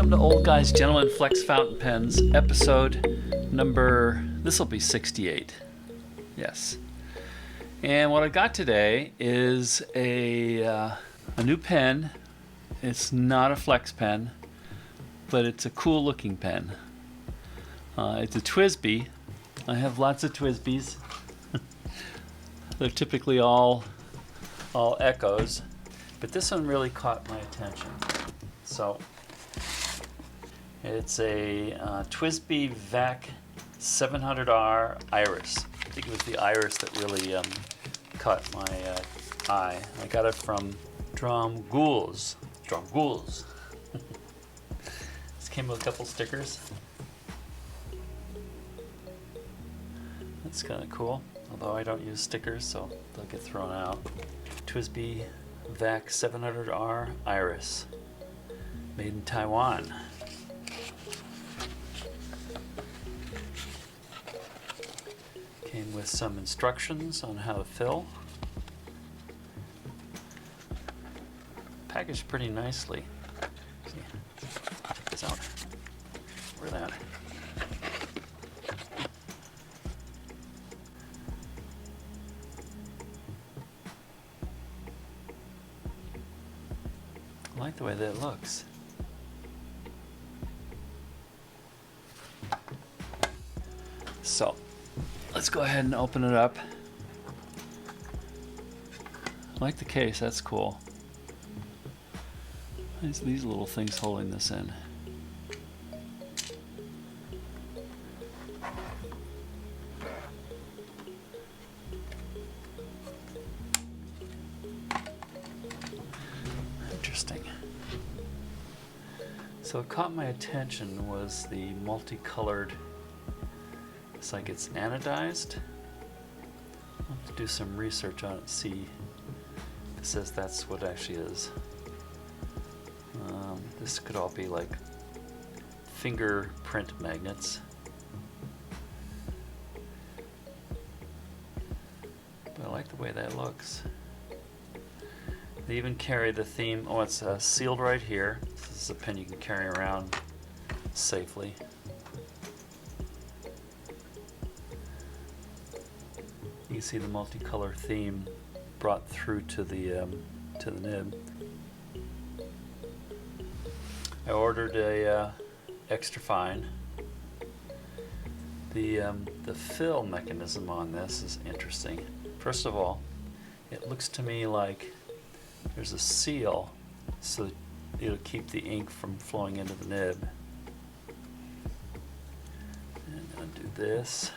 Welcome to Old Guys, Gentlemen, Flex Fountain Pens, episode number, this will be 68. Yes. And what I got today is a new pen. It's not a flex pen, but it's a cool looking pen. It's a TWSBI. I have lots of TWSBIs. They're typically all echoes, but this one really caught my attention. So it's a TWSBI Vac 700R Iris. I think it was the Iris that really caught my eye. I got it from Dromgools. This came with a couple stickers. That's kind of cool, although I don't use stickers, so they'll get thrown out. TWSBI Vac 700R Iris, made in Taiwan. Came with some instructions on how to fill. Packaged pretty nicely. See, check this out. Look at that. I like the way that looks. So, let's go ahead and open it up. I like the case, that's cool. These little things holding this in. Interesting. So what caught my attention was the multicolored. It's like it's anodized. I'll have to do some research on it, see if it says that's what it actually is. This could all be like fingerprint magnets. But I like the way that looks. They even carry the theme. Oh, it's sealed right here. This is a pen you can carry around safely. You can see the multicolor theme brought through to the nib. I ordered a extra fine. The fill mechanism on this is interesting. First of all, it looks to me like there's a seal so that it'll keep the ink from flowing into the nib. And undo this.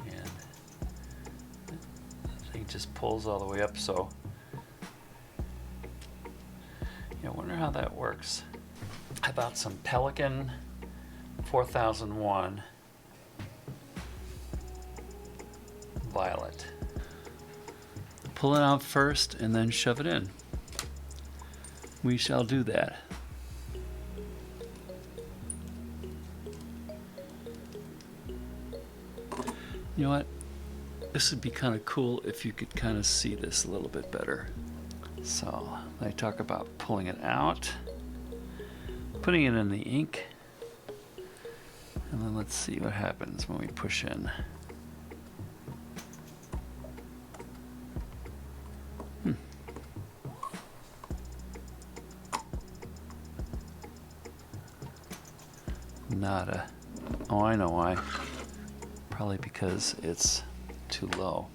And the thing just pulls all the way up, so I wonder how that works. How about some Pelican 4001 Violet? Pull it out first and then shove it in. We shall do that. You know what? This would be kind of cool if you could kind of see this a little bit better. So I talk about pulling it out, putting it in the ink, and then let's see what happens when we push in. Nada. Oh, I know why. Probably because it's too low.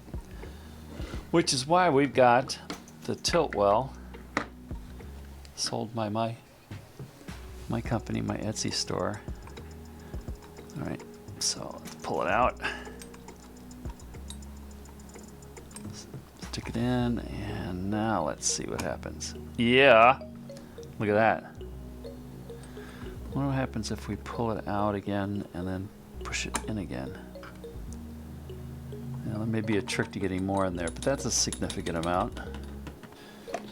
Which is why we've got the tilt well sold by my company, my Etsy store. All right, so let's pull it out, stick it in, and now let's see what happens. Yeah, look at that. I wonder what happens if we pull it out again and then push it in again. Now, there may be a trick to getting more in there, but that's a significant amount.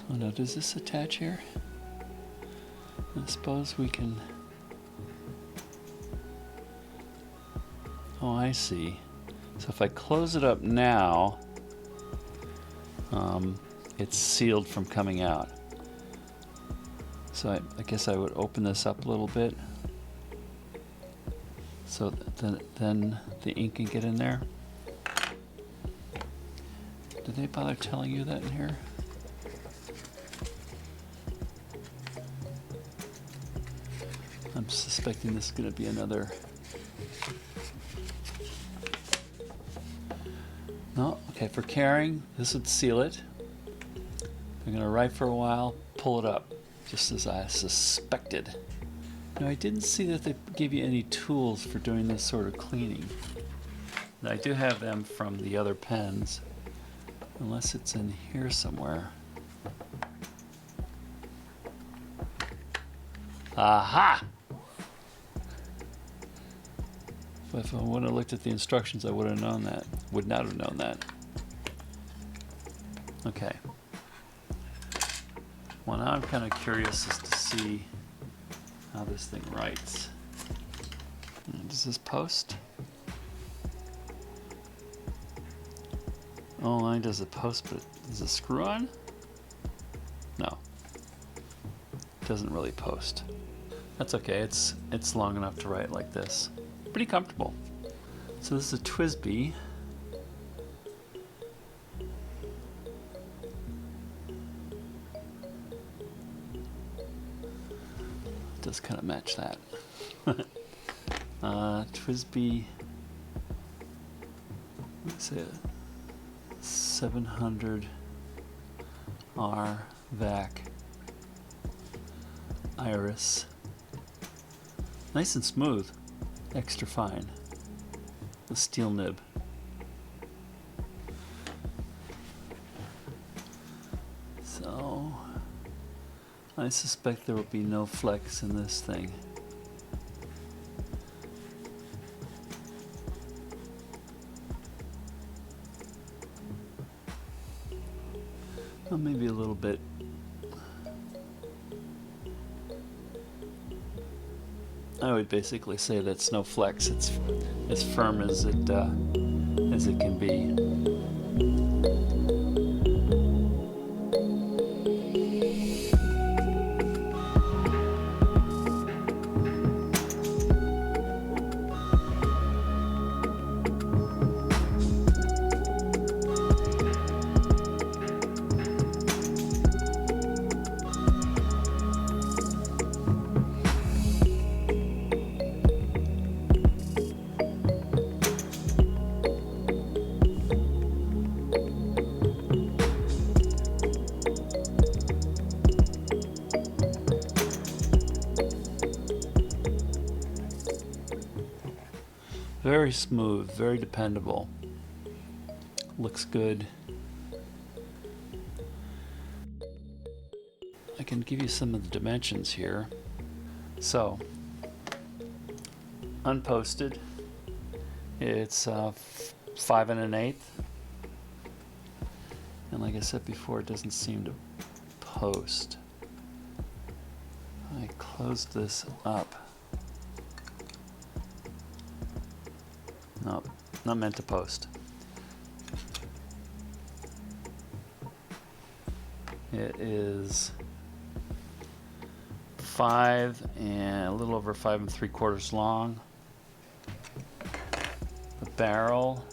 Oh no, does this attach here? I suppose we can. Oh, I see. So if I close it up now, it's sealed from coming out. So I guess I would open this up a little bit so then the ink can get in there. Did they bother telling you that in here? I'm suspecting this is going to be another. No, okay, for carrying, this would seal it. I'm going to write for a while, pull it up, just as I suspected. Now, I didn't see that they give you any tools for doing this sort of cleaning. And I do have them from the other pens, unless it's in here somewhere. Aha! If I would have looked at the instructions, I would have known that. Would not have known that. Okay. Well, now I'm kind of curious as to see how this thing writes. Does this post? Oh, mine does it post, but does it screw on? No. It doesn't really post. That's okay. It's long enough to write like this. Pretty comfortable. So this is a TWSBI. It does kind of match that. TWSBI, let's say 700R Vac Iris. Nice and smooth. Extra fine. The steel nib. So I suspect there will be no flex in this thing. Well, maybe a little bit. I would basically say that's no flex. It's as firm as it can be. Very smooth, very dependable. Looks good. I can give you some of the dimensions here. So, unposted, it's 5 1/8. And like I said before, it doesn't seem to post. I closed this up. Nope, not meant to post. It is 5 and a little over 5 3/4 long. The barrel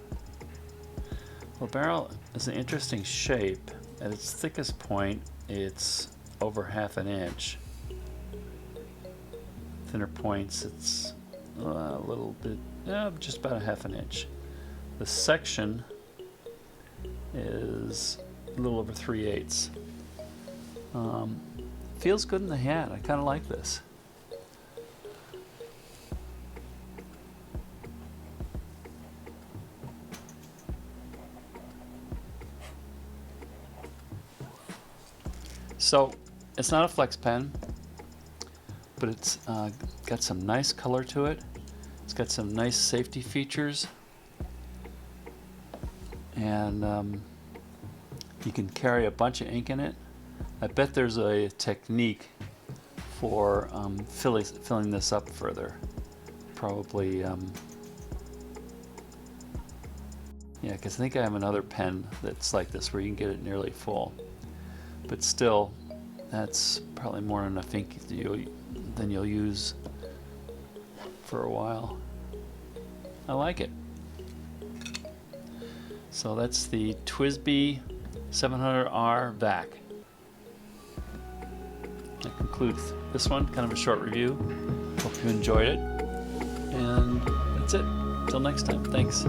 is an interesting shape. At its thickest point, it's over 1/2 inch. Thinner points, it's a little bit, just about 1/2 inch. The section is a little over 3/8. Feels good in the hand. I kind of like this. So it's not a flex pen, but it's got some nice color to it. It's got some nice safety features, and you can carry a bunch of ink in it. I bet there's a technique for filling this up further. Probably, yeah, because I think I have another pen that's like this where you can get it nearly full. But still, That's probably more than enough ink than you'll use for a while. I like it. So that's the TWSBI 700R Vac. That concludes this one, kind of a short review. Hope you enjoyed it. And that's it. Till next time, thanks.